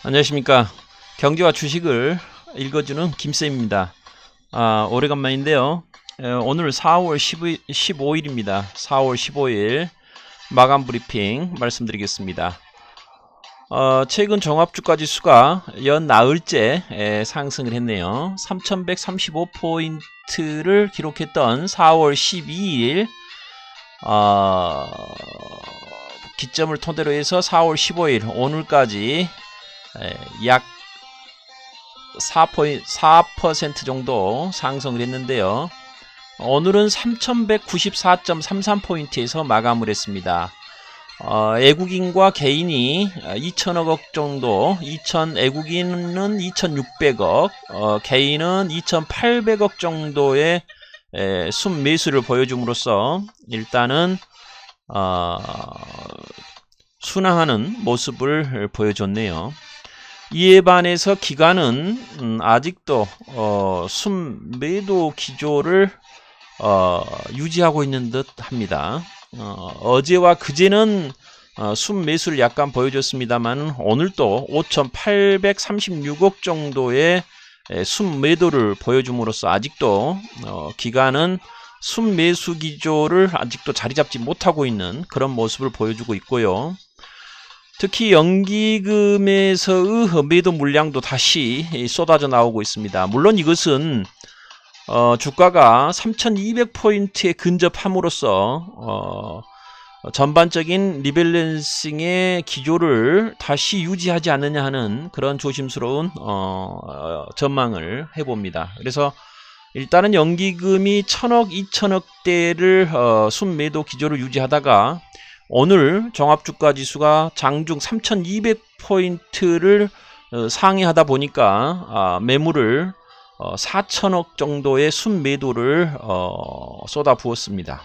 안녕하십니까. 경제와 주식을 읽어주는 김쌤입니다. 오래간만인데요. 오늘 4월 15일입니다. 4월 15일 마감 브리핑 말씀드리겠습니다. 최근 종합주가지수가 연나흘째 상승을 했네요. 3135포인트를 기록했던 4월 12일 기점을 토대로 해서 4월 15일 오늘까지 약 4% 정도 상승을 했는데요. 오늘은 3194.33포인트에서 마감을 했습니다. 외국인과 개인이 2천억 정도, 외국인은 2600억, 개인은 2800억 정도의 순매수를 보여줌으로써 일단은 순항하는 모습을 보여줬네요. 이에 반해서 기관은 아직도 순매도 기조를 유지하고 있는 듯 합니다. 어제와 그제는 순매수를 약간 보여줬습니다만 오늘도 5,836억 정도의 순매도를 보여줌으로써 아직도 기관은 순매수 기조를 아직도 자리잡지 못하고 있는 그런 모습을 보여주고 있고요. 특히 연기금에서의 매도 물량도 다시 쏟아져 나오고 있습니다. 물론 이것은 주가가 3200포인트에 근접함으로써 전반적인 리밸런싱의 기조를 다시 유지하지 않느냐 하는 그런 조심스러운 전망을 해봅니다. 그래서 일단은 연기금이 1000억, 2000억대를 순매도 기조를 유지하다가 오늘 종합주가지수가 장중 3200포인트를 상회하다 보니까 매물을 4000억 정도의 순매도를 쏟아부었습니다.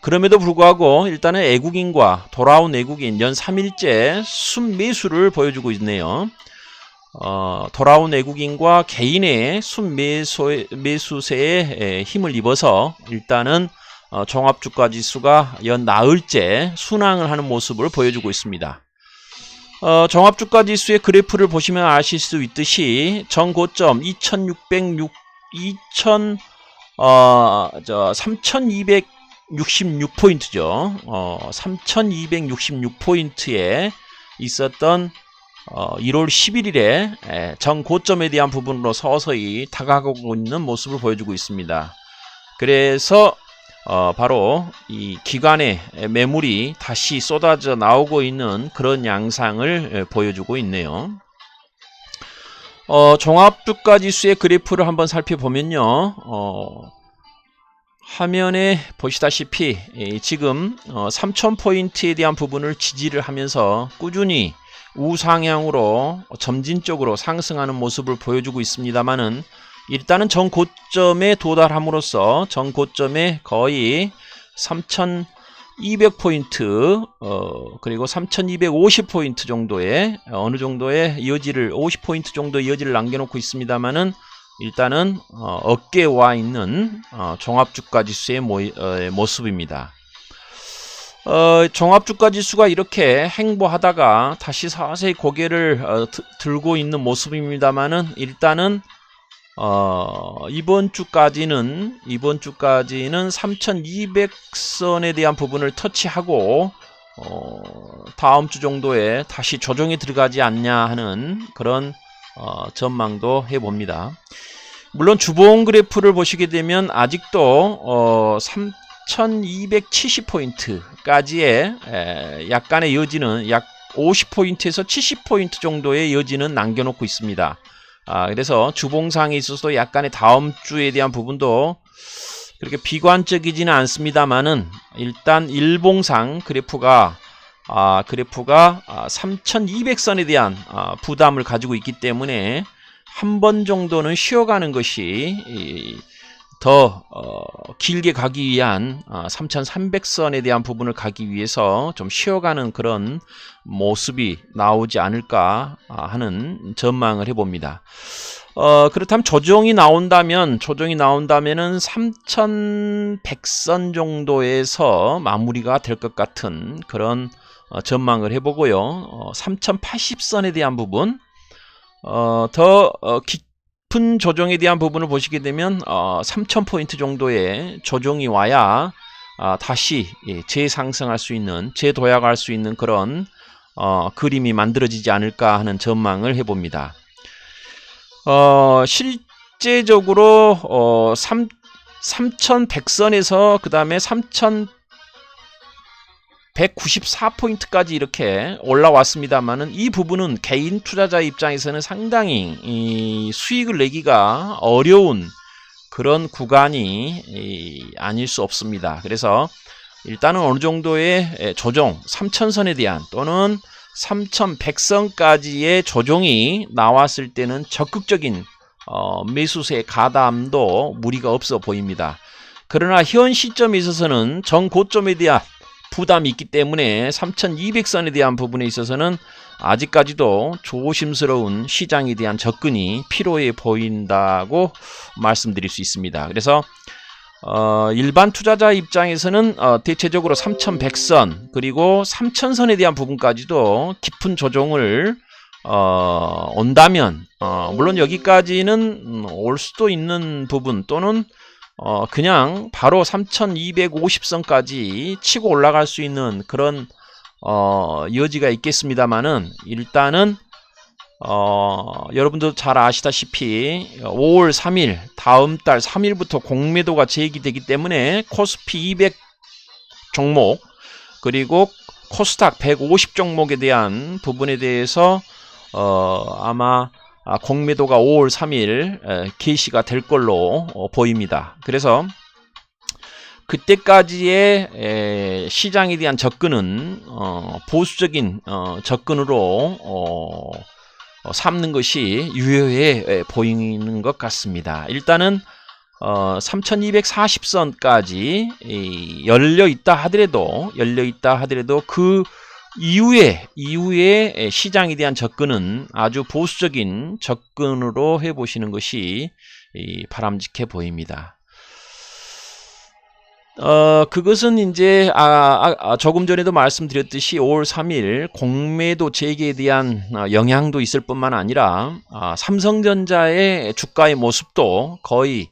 그럼에도 불구하고 일단은 외국인과 돌아온 외국인 연 3일째 순매수를 보여주고 있네요. 돌아온 외국인과 개인의 순매수세에 힘을 입어서 일단은 종합주가지수가 연나흘째 순항을 하는 모습을 보여주고 있습니다. 종합주가지수의 그래프를 보시면 아실 수 있듯이 전고점 3266포인트죠. 3266포인트에 있었던 1월 11일에 전고점에 대한 부분으로 서서히 다가가고 있는 모습을 보여주고 있습니다. 그래서 바로 이 기관의 매물이 다시 쏟아져 나오고 있는 그런 양상을 보여주고 있네요. 종합주가지수의 그래프를 한번 살펴보면요. 화면에 보시다시피 지금 3000포인트에 대한 부분을 지지를 하면서 꾸준히 우상향으로 점진적으로 상승하는 모습을 보여주고 있습니다만은 일단은 전고점에 도달함으로써 전고점에 거의 3200포인트 그리고 3250포인트 정도의 어느 정도의 여지를 50포인트 정도 여지를 남겨놓고 있습니다만은 일단은 어깨에 와 있는 종합주가지수의 모습입니다. 종합주가지수가 이렇게 행보하다가 다시 서서히 고개를 들고 있는 모습입니다만은 일단은 이번 주까지는 3200선에 대한 부분을 터치하고 다음 주 정도에 다시 조정이 들어가지 않냐 하는 그런 전망도 해봅니다. 물론 주봉 그래프를 보시게 되면 아직도 3270포인트까지의 약간의 여지는 약 50포인트에서 70포인트 정도의 여지는 남겨놓고 있습니다. 그래서 주봉상에 있어서도 약간의 다음 주에 대한 부분도 그렇게 비관적이지는 않습니다만은 일단 일봉상 그래프가 3200선에 대한 부담을 가지고 있기 때문에 한 번 정도는 쉬어가는 것이 더 길게 가기 위한 3300선에 대한 부분을 가기 위해서 좀 쉬어가는 그런 모습이 나오지 않을까 하는 전망을 해봅니다. 그렇다면 조정이 나온다면은 3100선 정도에서 마무리가 될 것 같은 그런 전망을 해보고요. 3080선에 대한 부분, 더 깊은 조정에 대한 부분을 보시게 되면 3000포인트 정도의 조정이 와야 다시 재상승할 수 있는, 재도약할 수 있는 그런 그림이 만들어지지 않을까 하는 전망을 해봅니다. 실제적으로 3100선에서 그 다음에 3194포인트까지 이렇게 올라왔습니다만은, 이 부분은 개인 투자자 입장에서는 상당히 이 수익을 내기가 어려운 그런 구간이 아닐 수 없습니다. 그래서 일단은 어느 정도의 조정, 3000선에 대한 또는 3100선까지의 조정이 나왔을 때는 적극적인 매수세의 가담도 무리가 없어 보입니다. 그러나 현 시점에 있어서는 정고점에 대한 부담이 있기 때문에 3200선에 대한 부분에 있어서는 아직까지도 조심스러운 시장에 대한 접근이 필요해 보인다고 말씀드릴 수 있습니다. 그래서 일반 투자자 입장에서는 대체적으로 3100선 그리고 3000선에 대한 부분까지도 깊은 조정을 온다면, 물론 여기까지는 올 수도 있는 부분, 또는 그냥 바로 3250선까지 치고 올라갈 수 있는 그런 여지가 있겠습니다만은, 일단은 여러분도 잘 아시다시피 5월 3일 다음 달 3일부터 공매도가 제기되기 때문에 코스피 200 종목 그리고 코스닥 150 종목에 대한 부분에 대해서 아마 공매도가 5월 3일 개시가 될 걸로 보입니다. 그래서 그때까지의 시장에 대한 접근은 보수적인 접근으로 삼는 것이 유효해 보이는 것 같습니다. 일단은 3240선까지 열려있다 하더라도 그 이후에 시장에 대한 접근은 아주 보수적인 접근으로 해보시는 것이 바람직해 보입니다. 그것은 이제 조금 전에도 말씀드렸듯이 5월 3일 공매도 재개에 대한 영향도 있을 뿐만 아니라 삼성전자의 주가의 모습도 거의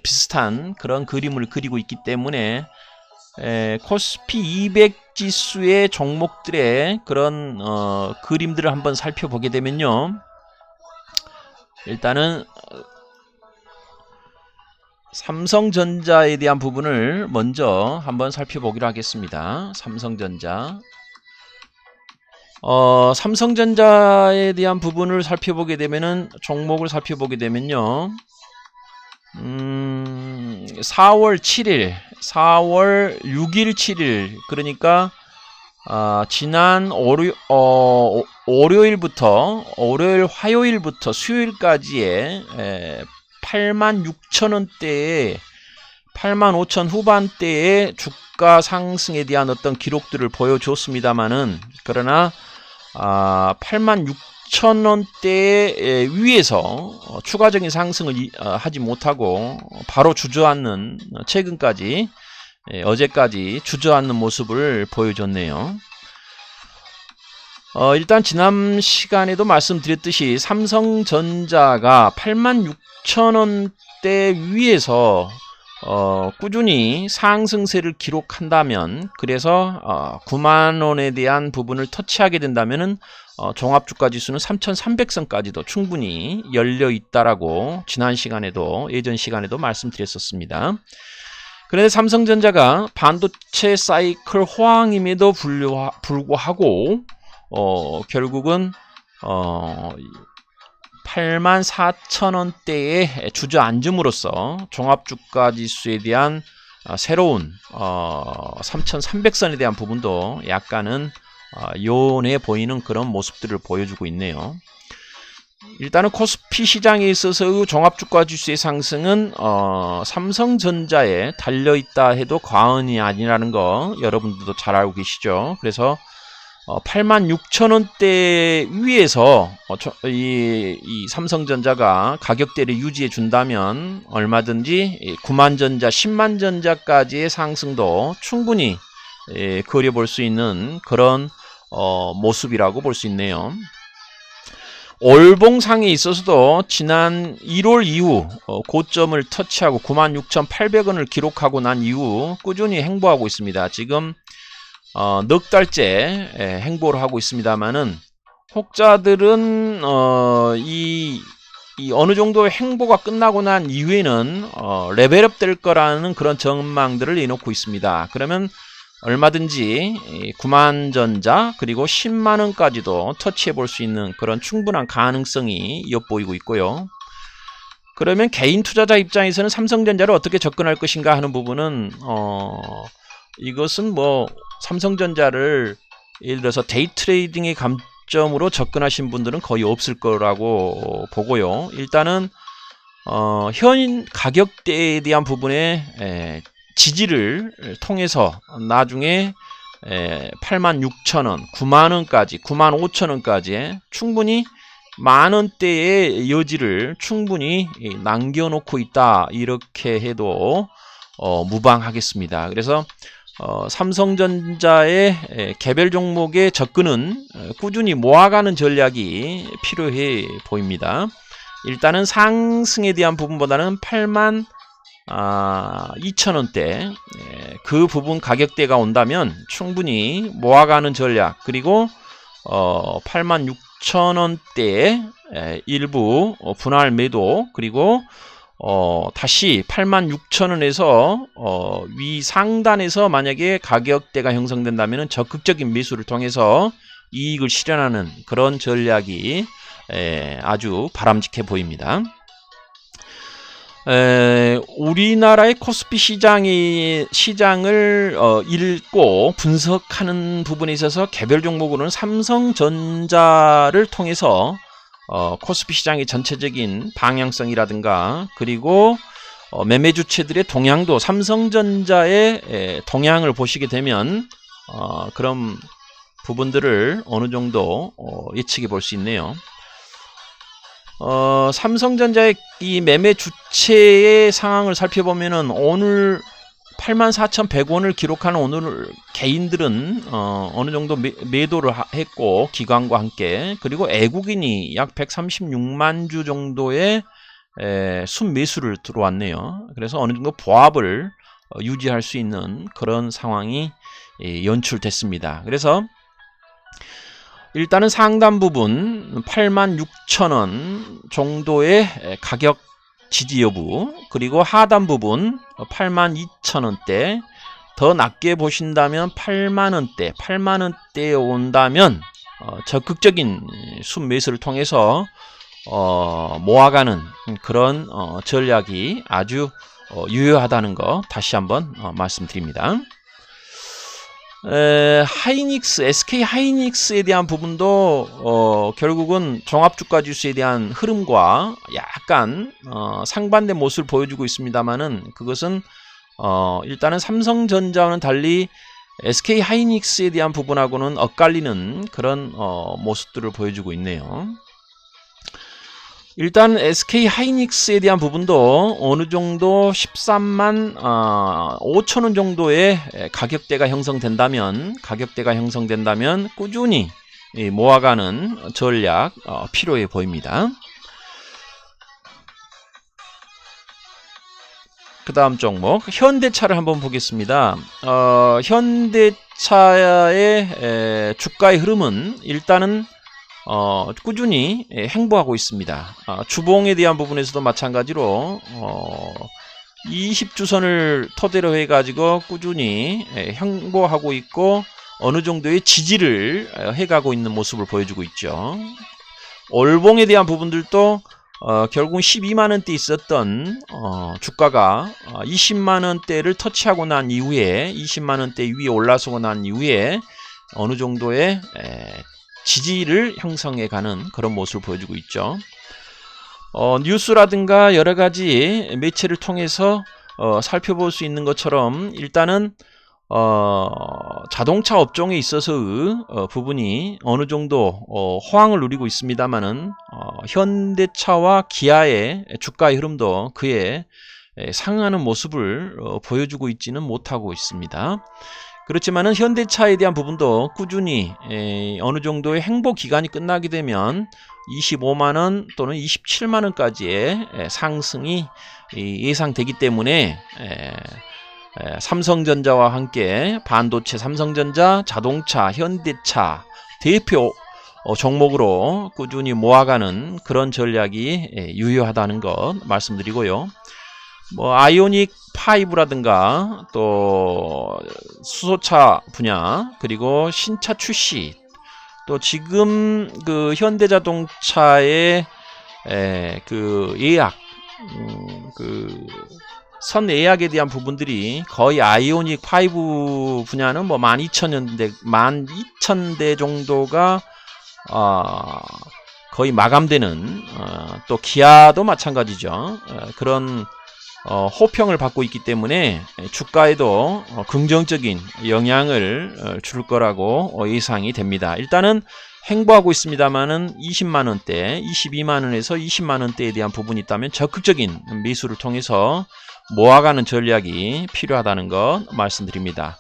비슷한 그런 그림을 그리고 있기 때문에 코스피 200 지수의 종목들의 그런 그림들을 한번 살펴보게 되면요, 일단은 삼성전자에 대한 부분을 먼저 한번 살펴보기로 하겠습니다. 삼성전자에 대한 부분을 살펴보게 되면은, 종목을 살펴보게 되면요, 4월 6일 7일, 그러니까 지난 화요일부터 수요일까지의 86,000원대에 85,000 후반대의 주가 상승에 대한 어떤 기록들을 보여줬습니다만은, 그러나 86,000원대 위에서 추가적인 상승을 하지 못하고 바로 주저앉는, 최근까지 어제까지 주저앉는 모습을 보여줬네요. 일단 지난 시간에도 말씀드렸듯이 삼성전자가 86,000원대 위에서 꾸준히 상승세를 기록한다면, 그래서 9만원에 대한 부분을 터치하게 된다면은 종합주가지수는 3,300선까지도 충분히 열려있다라고 예전 시간에도 말씀드렸었습니다. 그런데 삼성전자가 반도체 사이클 호황임에도 불구하고 결국은 84,000원대에 주저앉음으로써 종합주가지수에 대한 새로운 3,300선에 대한 부분도 약간은 요원해 보이는 그런 모습들을 보여주고 있네요. 일단은 코스피 시장에 있어서 종합주가지수의 상승은 삼성전자에 달려있다 해도 과언이 아니라는 거 여러분들도 잘 알고 계시죠. 그래서 86,000원대 위에서 이 삼성전자가 가격대를 유지해 준다면 얼마든지 9만전자, 10만전자까지의 상승도 충분히 그려볼 수 있는 그런 모습이라고 볼 수 있네요. 월봉상에 있어서도 지난 1월 이후 고점을 터치하고 96,800원을 기록하고 난 이후 꾸준히 행보하고 있습니다. 지금 넉 달째 행보를 하고 있습니다만은 혹자들은 이 어느 정도의 행보가 끝나고 난 이후에는 레벨업 될 거라는 그런 전망들을 내놓고 있습니다. 그러면 얼마든지 9만전자 그리고 10만원까지도 터치해 볼 수 있는 그런 충분한 가능성이 엿보이고 있고요. 그러면 개인 투자자 입장에서는 삼성전자를 어떻게 접근할 것인가 하는 부분은 이것은 뭐 삼성전자를 예를 들어서 데이 트레이딩의 감점으로 접근하신 분들은 거의 없을 거라고 보고요. 일단은 현 가격대에 대한 부분에 지지를 통해서 나중에 86,000원, 9만원까지, 95,000원까지 충분히 만원대의 여지를 충분히 남겨놓고 있다. 이렇게 해도 무방하겠습니다. 그래서 삼성전자의 개별 종목의 접근은 꾸준히 모아가는 전략이 필요해 보입니다. 일단은 상승에 대한 부분보다는 82,000원대 그 부분 가격대가 온다면 충분히 모아가는 전략, 그리고 86,000원대에 일부 분할 매도, 그리고 다시 86,000원에서 위 상단에서 만약에 가격대가 형성된다면 적극적인 매수를 통해서 이익을 실현하는 그런 전략이 아주 바람직해 보입니다. 우리나라의 코스피 시장을 읽고 분석하는 부분에 있어서 개별 종목으로는 삼성전자를 통해서 코스피 시장의 전체적인 방향성이라든가 그리고 매매 주체들의 동향도 삼성전자의 동향을 보시게 되면 그런 부분들을 어느 정도 예측해 볼 수 있네요. 삼성전자의 이 매매 주체의 상황을 살펴보면은 오늘 84,100원을 기록하는 오늘 개인들은 어느 정도 매도를 했고, 기관과 함께, 그리고 애국인이 약 136만 주 정도의 순매수를 들어왔네요. 그래서 어느 정도 보합을 유지할 수 있는 그런 상황이 연출됐습니다. 그래서 일단은 상단 부분 86,000원 정도의 가격 지지 여부, 그리고 하단 부분 82,000원대, 더 낮게 보신다면 8만원대에 온다면 적극적인 순매수를 통해서 모아가는 그런 전략이 아주 유효하다는 거 다시 한번 말씀드립니다. SK 하이닉스에 대한 부분도 결국은 종합주가지수에 대한 흐름과 약간 상반된 모습을 보여주고 있습니다만은, 그것은 일단은 삼성전자와는 달리 SK 하이닉스에 대한 부분하고는 엇갈리는 그런 모습들을 보여주고 있네요. 일단 SK 하이닉스에 대한 부분도 어느 정도 13만 5천원 정도의 가격대가 형성된다면 꾸준히 모아가는 전략 필요해 보입니다. 그 다음 종목 현대차를 한번 보겠습니다. 현대차의 주가의 흐름은 일단은 꾸준히 행보하고 있습니다. 주봉에 대한 부분에서도 마찬가지로 20주선을 토대로 해가지고 꾸준히 행보하고 있고, 어느 정도의 지지를 해가고 있는 모습을 보여주고 있죠. 월봉에 대한 부분들도 결국 12만원대 있었던 주가가 20만원대를 터치하고 난 이후에 20만원대 위에 올라서고 난 이후에 어느 정도의 지지를 형성해가는 그런 모습을 보여주고 있죠. 뉴스라든가 여러가지 매체를 통해서 살펴볼 수 있는 것처럼 일단은 자동차 업종에 있어서의 부분이 어느 정도 호황을 누리고 있습니다만은 현대차와 기아의 주가의 흐름도 그에 상응하는 모습을 보여주고 있지는 못하고 있습니다. 그렇지만은 현대차에 대한 부분도 꾸준히 어느 정도의 행보 기간이 끝나게 되면 25만원 또는 27만원까지의 상승이 예상되기 때문에 삼성전자와 함께 반도체, 삼성전자, 자동차, 현대차 대표 종목으로 꾸준히 모아가는 그런 전략이 유효하다는 것 말씀드리고요. 뭐 아이오닉 5라든가 또 수소차 분야, 그리고 신차 출시, 또 지금 그 현대자동차의 그 예약, 그 선 예약에 대한 부분들이 거의 아이오닉 5 분야는 뭐 12,000대 정도가 거의 마감되는, 또 기아도 마찬가지죠. 그런 호평을 받고 있기 때문에 주가에도 긍정적인 영향을 줄 거라고 예상이 됩니다. 일단은 행보하고 있습니다만은 20만원대, 22만원에서 20만원대에 대한 부분이 있다면 적극적인 매수를 통해서 모아가는 전략이 필요하다는 것 말씀드립니다.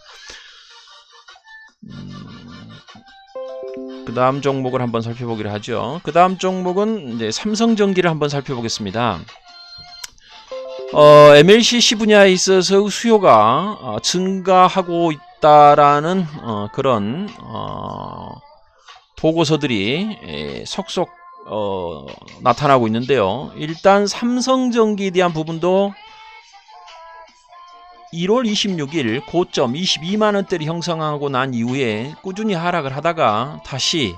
그 다음 종목을 한번 살펴보기로 하죠. 그 다음 종목은 이제 삼성전기를 한번 살펴보겠습니다. MLCC 분야에 있어서 수요가 증가하고 있다라는 그런 보고서들이 속속 나타나고 있는데요. 일단 삼성전기에 대한 부분도 1월 26일 고점 22만원대를 형성하고 난 이후에 꾸준히 하락을 하다가 다시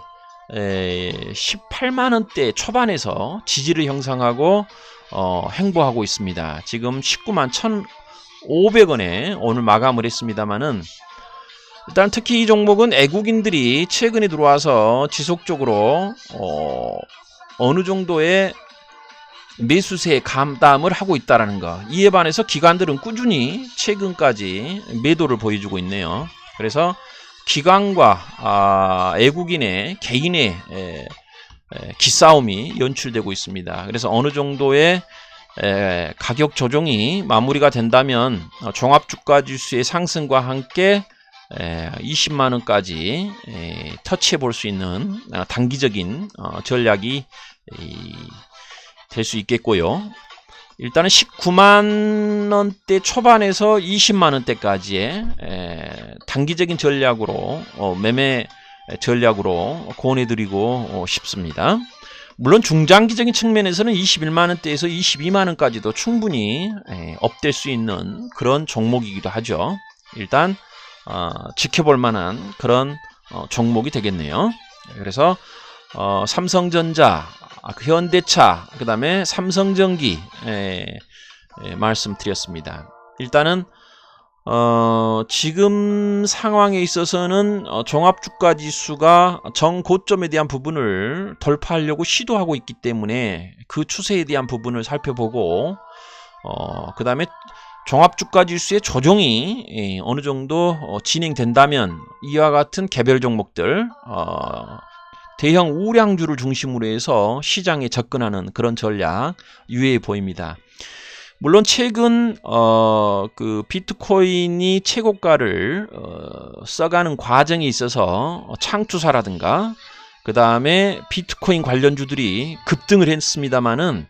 18만원대 초반에서 지지를 형성하고 행보하고 있습니다. 지금 19만 1,500원에 오늘 마감을 했습니다만은, 일단 특히 이 종목은 애국인들이 최근에 들어와서 지속적으로 어느 정도의 매수세에 감담을 하고 있다는 것, 이에 반해서 기관들은 꾸준히 최근까지 매도를 보여주고 있네요. 그래서 기관과 애국인의 개인의 기싸움이 연출되고 있습니다. 그래서 어느 정도의 가격 조정이 마무리가 된다면 종합주가지수의 상승과 함께 20만원까지 터치해 볼 수 있는 단기적인 전략이 될 수 있겠고요. 일단은 19만원대 초반에서 20만원대까지의 단기적인 전략으로 매매 전략으로 권해드리고 싶습니다. 물론 중장기적인 측면에서는 21만원대에서 22만원까지도 충분히 업될 수 있는 그런 종목이기도 하죠. 일단 지켜볼 만한 그런 종목이 되겠네요. 그래서 삼성전자, 현대차, 그 다음에 삼성전기 말씀드렸습니다. 일단은 지금 상황에 있어서는 종합주가지수가 정고점에 대한 부분을 돌파하려고 시도하고 있기 때문에 그 추세에 대한 부분을 살펴보고, 그 다음에 종합주가지수의 조정이 어느 정도 진행된다면 이와 같은 개별 종목들, 대형 우량주를 중심으로 해서 시장에 접근하는 그런 전략 유효해 보입니다. 물론 최근 그 비트코인이 최고가를 써가는 과정에 있어서 창투사라든가 그 다음에 비트코인 관련주들이 급등을 했습니다만은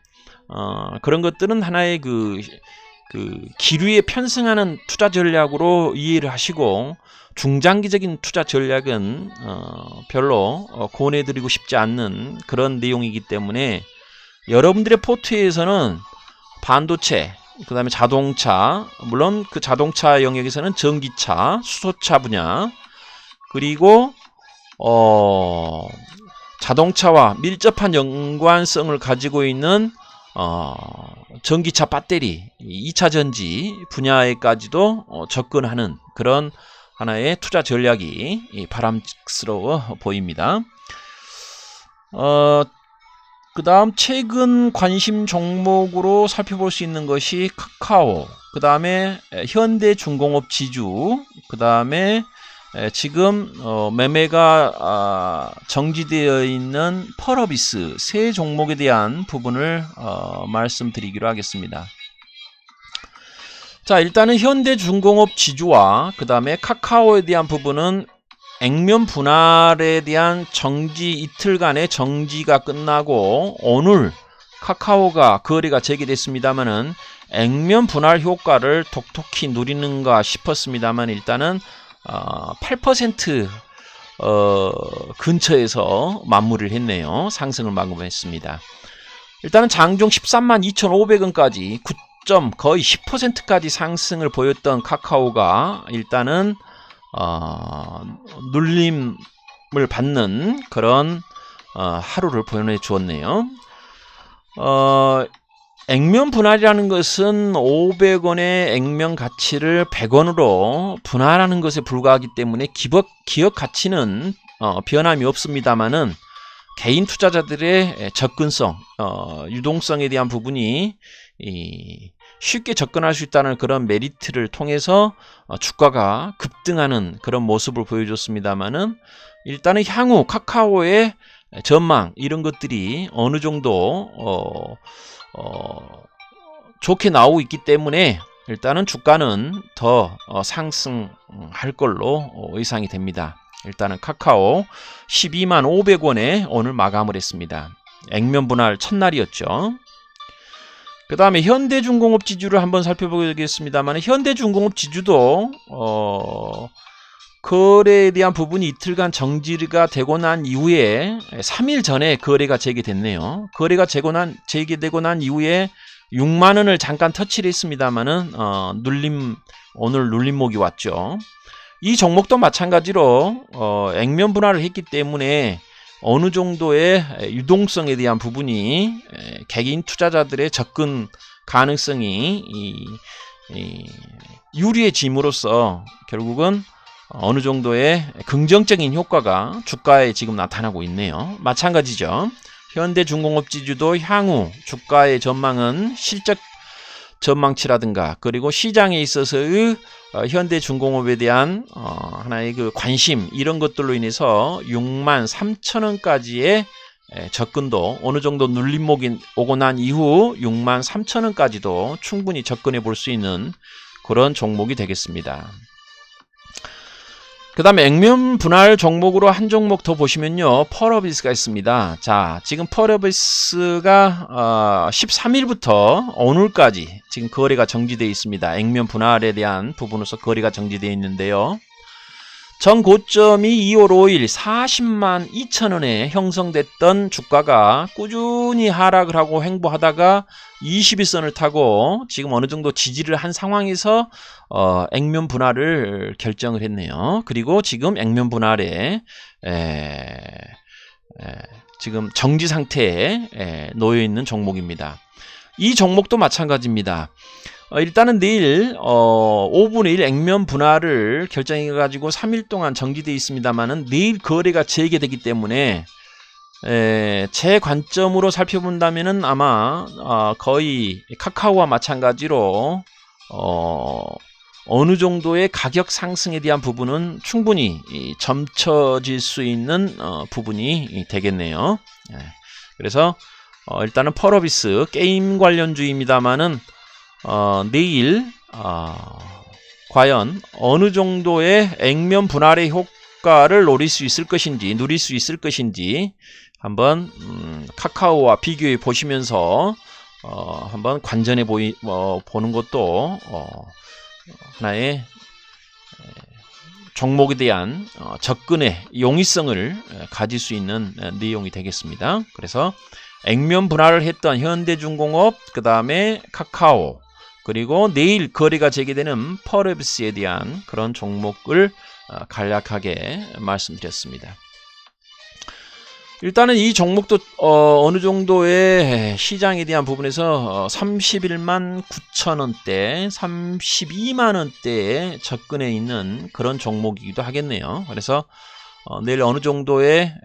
그런 것들은 하나의 그 기류에 편승하는 투자 전략으로 이해를 하시고, 중장기적인 투자 전략은 별로 권해드리고 싶지 않는 그런 내용이기 때문에 여러분들의 포트에서는 반도체, 그 다음에 자동차, 물론 그 자동차 영역에서는 전기차, 수소차 분야, 그리고 자동차와 밀접한 연관성을 가지고 있는 전기차 배터리, 2차 전지 분야에까지도 접근하는 그런 하나의 투자 전략이 바람직스러워 보입니다. 그 다음 최근 관심 종목으로 살펴볼 수 있는 것이 카카오, 그 다음에 현대중공업 지주, 그 다음에 지금 매매가 정지되어 있는 펄어비스 세 종목에 대한 부분을 말씀드리기로 하겠습니다. 자, 일단은 현대중공업 지주와 그 다음에 카카오에 대한 부분은 액면 분할에 대한 정지, 이틀간의 정지가 끝나고 오늘 카카오가 거래가 재개됐습니다만은 액면 분할 효과를 톡톡히 누리는가 싶었습니다만 일단은 8% 근처에서 마무리를 했네요. 상승을 마감했습니다. 일단은 장중 132,500원까지 9점 거의 10%까지 상승을 보였던 카카오가 일단은 눌림을 받는 그런 하루를 보내주었네요. 액면 분할이라는 것은 500원의 액면 가치를 100원으로 분할하는 것에 불과하기 때문에 기업 가치는 변함이 없습니다만은 개인 투자자들의 접근성, 유동성에 대한 부분이 쉽게 접근할 수 있다는 그런 메리트를 통해서 주가가 급등하는 그런 모습을 보여줬습니다만은 일단은 향후 카카오의 전망 이런 것들이 어느 정도 좋게 나오고 있기 때문에 일단은 주가는 더 상승할 걸로 예상이 됩니다. 일단은 카카오 125,500원에 오늘 마감을 했습니다. 액면 분할 첫날이었죠. 그 다음에 현대중공업 지주를 한번 살펴보겠습니다만 현대중공업 지주도 거래에 대한 부분이 이틀간 정지가 되고 난 이후에 3일 전에 거래가 재개됐네요. 거래가 재개되고 난 이후에 6만원을 잠깐 터치를 했습니다만은 오늘 눌림목이 왔죠. 이 종목도 마찬가지로 액면 분할을 했기 때문에 어느 정도의 유동성에 대한 부분이 개인 투자자들의 접근 가능성이 유리해짐으로써 결국은 어느 정도의 긍정적인 효과가 주가에 지금 나타나고 있네요. 마찬가지죠. 현대중공업 지주도 향후 주가의 전망은 실적 전망치라든가 그리고 시장에 있어서의 현대중공업에 대한 하나의 그 관심 이런 것들로 인해서 63,000원까지의 접근도 어느 정도 눌림목이 오고 난 이후 63,000원까지도 충분히 접근해 볼 수 있는 그런 종목이 되겠습니다. 그 다음에 액면 분할 종목으로 한 종목 더 보시면요. 펄어비스가 있습니다. 자, 지금 펄어비스가 13일부터 오늘까지 지금 거래가 정지되어 있습니다. 액면 분할에 대한 부분으로서 거래가 정지되어 있는데요. 전 고점이 2월 5일 402,000원에 형성됐던 주가가 꾸준히 하락을 하고 횡보하다가 21선을 타고 지금 어느 정도 지지를 한 상황에서 액면 분할을 결정을 했네요. 그리고 지금 액면 분할에 지금 정지 상태에 놓여 있는 종목입니다. 이 종목도 마찬가지입니다. 일단은 내일 5분의 1 액면 분할을 결정해 가지고 3일 동안 정지되어 있습니다만은 내일 거래가 재개되기 때문에 제 관점으로 살펴본다면은 아마 거의 카카오와 마찬가지로 어느 정도의 가격 상승에 대한 부분은 충분히 점쳐질 수 있는 부분이 되겠네요. 그래서 일단은 펄어비스 게임 관련주입니다만은 내일 과연 어느 정도의 액면 분할의 효과를 누릴 수 있을 것인지 한번 카카오와 비교해 보시면서 한번 관전해 보는 것도 하나의 종목에 대한 접근의 용이성을 가질 수 있는 내용이 되겠습니다. 그래서 액면 분할을 했던 현대중공업, 그 다음에 카카오, 그리고 내일 거래가 재개되는 펄어비스에 대한 그런 종목을 간략하게 말씀드렸습니다. 일단은 이 종목도 어느 정도의 시장에 대한 부분에서 31만 9천원대, 32만원대에 접근해 있는 그런 종목이기도 하겠네요. 그래서 내일 어느 정도의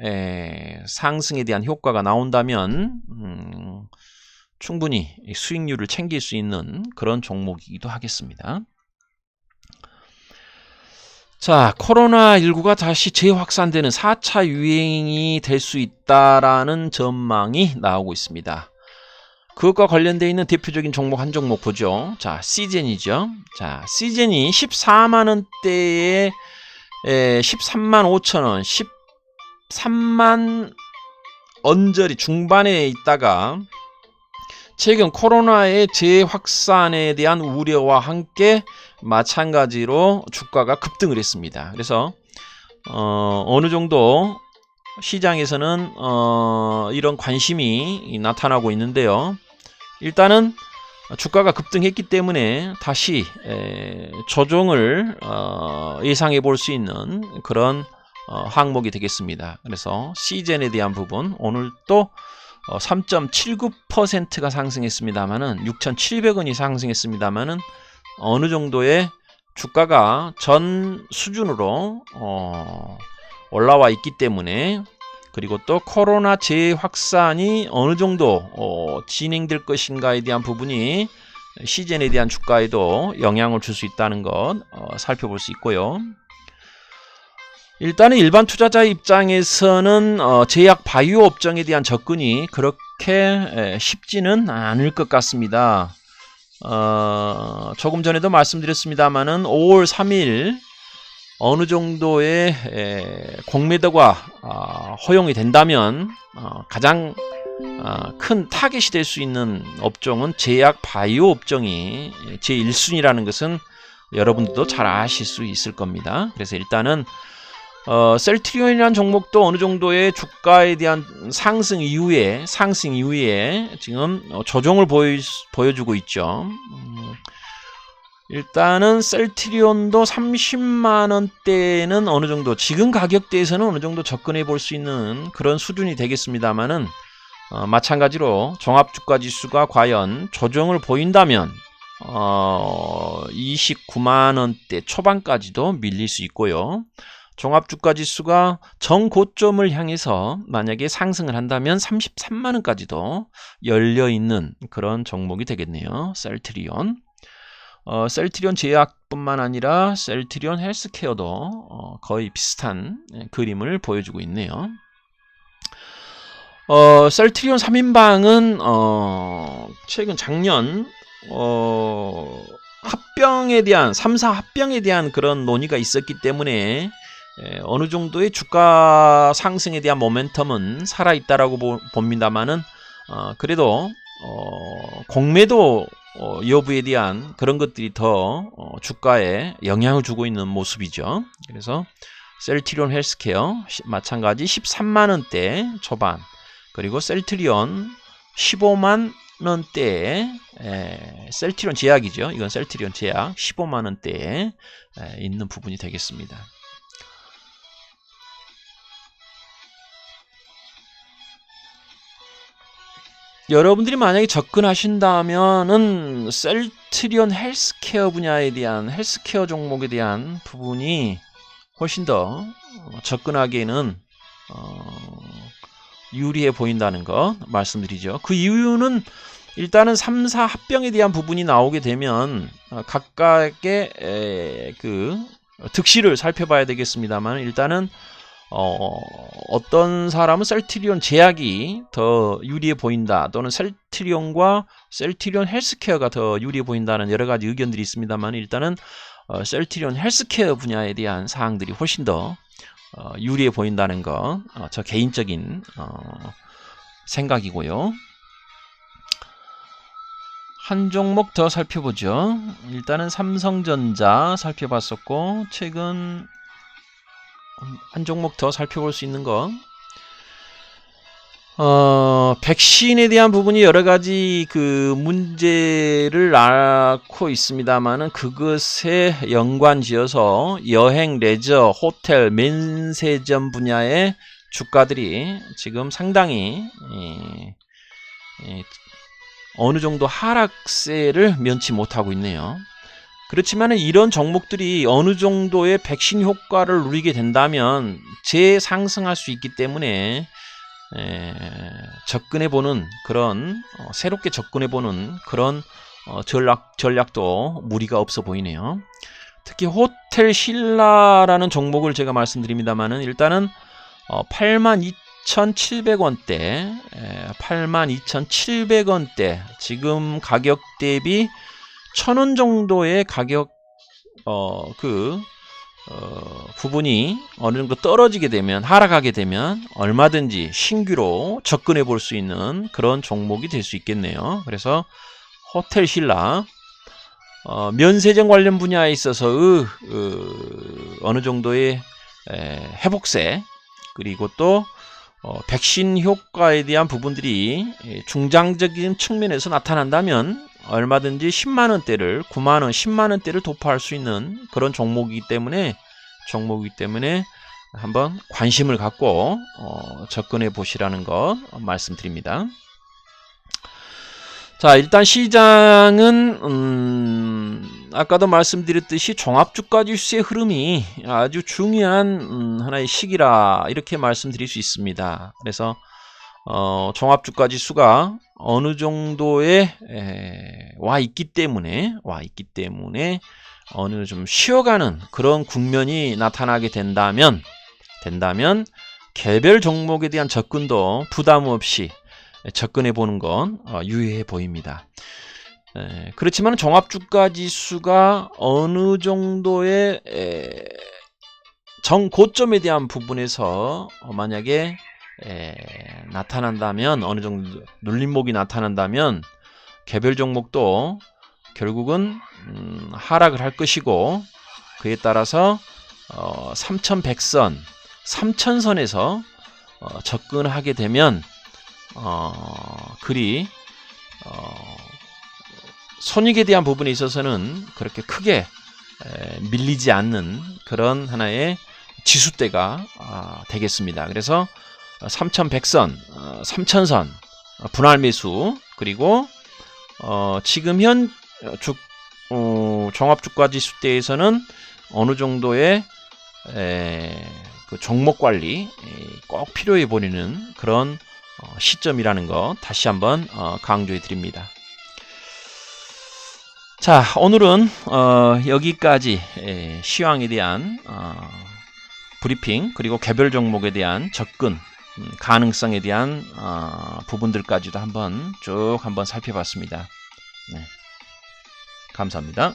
상승에 대한 효과가 나온다면 충분히 수익률을 챙길 수 있는 그런 종목이기도 하겠습니다. 자, 코로나19가 다시 재확산되는 4차 유행이 될 수 있다라는 전망이 나오고 있습니다. 그것과 관련되어 있는 대표적인 종목 한 종목 보죠. 자, 시젠이죠. 자, 시젠이 14만원대에 13만 5천원, 13만 언저리 중반에 있다가 최근 코로나의 재확산에 대한 우려와 함께 마찬가지로 주가가 급등을 했습니다. 그래서 어느 정도 시장에서는 이런 관심이 나타나고 있는데요. 일단은 주가가 급등했기 때문에 다시 조정을 예상해 볼 수 있는 그런 항목이 되겠습니다. 그래서 시젠에 대한 부분 오늘 또 3.79%가 상승했습니다만은 6,700원이 상승했습니다만은 어느 정도의 주가가 전 수준으로 올라와 있기 때문에, 그리고 또 코로나 재확산이 어느 정도 진행될 것인가에 대한 부분이 시젠에 대한 주가에도 영향을 줄 수 있다는 것 살펴볼 수 있고요. 일단은 일반 투자자 입장에서는 제약 바이오 업종에 대한 접근이 그렇게 쉽지는 않을 것 같습니다. 조금 전에도 말씀드렸습니다만은 5월 3일 어느 정도의 공매도가 허용이 된다면 가장 큰 타겟이 될 수 있는 업종은 제약 바이오 업종이 제1순위라는 것은 여러분들도 잘 아실 수 있을 겁니다. 그래서 일단은 셀트리온이라는 종목도 어느 정도의 주가에 대한 상승 이후에 지금 조정을 보여주고 있죠. 일단은 셀트리온도 30만원대는 어느 정도 지금 가격대에서는 어느 정도 접근해 볼 수 있는 그런 수준이 되겠습니다만은 마찬가지로 종합주가지수가 과연 조정을 보인다면 29만원대 초반까지도 밀릴 수 있고요. 종합주가지수가 정고점을 향해서 만약에 상승을 한다면 33만원까지도 열려있는 그런 종목이 되겠네요. 셀트리온. 셀트리온 제약뿐만 아니라 셀트리온 헬스케어도 거의 비슷한 그림을 보여주고 있네요. 셀트리온 3인방은 최근 작년 합병에 대한 3사 합병에 대한 그런 논의가 있었기 때문에 어느 정도의 주가 상승에 대한 모멘텀은 살아있다라고 봅니다만은 그래도 공매도 여부에 대한 그런 것들이 더 주가에 영향을 주고 있는 모습이죠. 그래서 셀트리온 헬스케어 마찬가지 13만원대 초반, 그리고 셀트리온 15만원대에 셀트리온 제약이죠. 이건 셀트리온 제약 15만원대에 있는 부분이 되겠습니다. 여러분들이 만약에 접근하신다면은 셀트리온 헬스케어 분야에 대한 헬스케어 종목에 대한 부분이 훨씬 더 접근하기에는 유리해 보인다는 것 말씀드리죠. 그 이유는 일단은 3사 합병에 대한 부분이 나오게 되면 각각의 그 득실을 살펴봐야 되겠습니다만, 일단은 어떤 사람은 셀트리온 제약이 더 유리해 보인다, 또는 셀트리온과 셀트리온 헬스케어가 더 유리해 보인다는 여러 가지 의견들이 있습니다만, 일단은 셀트리온 헬스케어 분야에 대한 사항들이 훨씬 더 유리해 보인다는 거 저 개인적인 생각이고요. 한 종목 더 살펴보죠. 일단은 삼성전자 살펴봤었고, 최근 한 종목 더 살펴볼 수 있는 거, 백신에 대한 부분이 여러 가지 그 문제를 낳고 있습니다만은 그것에 연관지어서 여행, 레저, 호텔, 면세점 분야의 주가들이 지금 상당히 어느 정도 하락세를 면치 못하고 있네요. 그렇지만 이런 종목들이 어느 정도의 백신 효과를 누리게 된다면 재상승할 수 있기 때문에 접근해보는 그런 새롭게 접근해보는 그런 전략도 무리가 없어 보이네요. 특히 호텔 신라라는 종목을 제가 말씀드립니다만은 일단은 82,700원대, 82,700원대, 지금 가격 대비 1,000원 정도의 가격 부분이 어느 정도 떨어지게 되면, 하락하게 되면 얼마든지 신규로 접근해 볼 수 있는 그런 종목이 될 수 있겠네요. 그래서 호텔 신라, 면세점 관련 분야에 있어서 어느 정도의 회복세, 그리고 또 백신 효과에 대한 부분들이 중장적인 측면에서 나타난다면 얼마든지 10만원대를, 9만원, 10만원대를 돌파할 수 있는 그런 종목이기 때문에 한번 관심을 갖고 접근해 보시라는 것 말씀드립니다. 자, 일단 시장은 아까도 말씀드렸듯이 종합주가지수의 흐름이 아주 중요한 하나의 시기라, 이렇게 말씀드릴 수 있습니다. 그래서 종합주가지수가 어느 정도에 와 있기 때문에 어느 좀 쉬어가는 그런 국면이 나타나게 된다면 개별 종목에 대한 접근도 부담 없이 접근해 보는 건 유효해 보입니다. 그렇지만 종합주가지수가 어느 정도의 정고점에 대한 부분에서 만약에 나타난다면, 어느 정도 눌림목이 나타난다면 개별 종목도 결국은 하락을 할 것이고, 그에 따라서 3100선, 3000선에서 접근하게 되면 그리 손익에 대한 부분에 있어서는 그렇게 크게 밀리지 않는 그런 하나의 지수대가 되겠습니다. 그래서 3100선, 3000선 분할 매수, 그리고 지금 현 종합주가지수대에서는 어느 정도의 그 종목 관리 꼭 필요해 보이는 그런 시점이라는 거 다시 한번 강조해 드립니다. 자, 오늘은 여기까지 시황에 대한 브리핑, 그리고 개별 종목에 대한 접근 가능성에 대한 부분들까지도 한번 쭉 살펴봤습니다. 네, 감사합니다.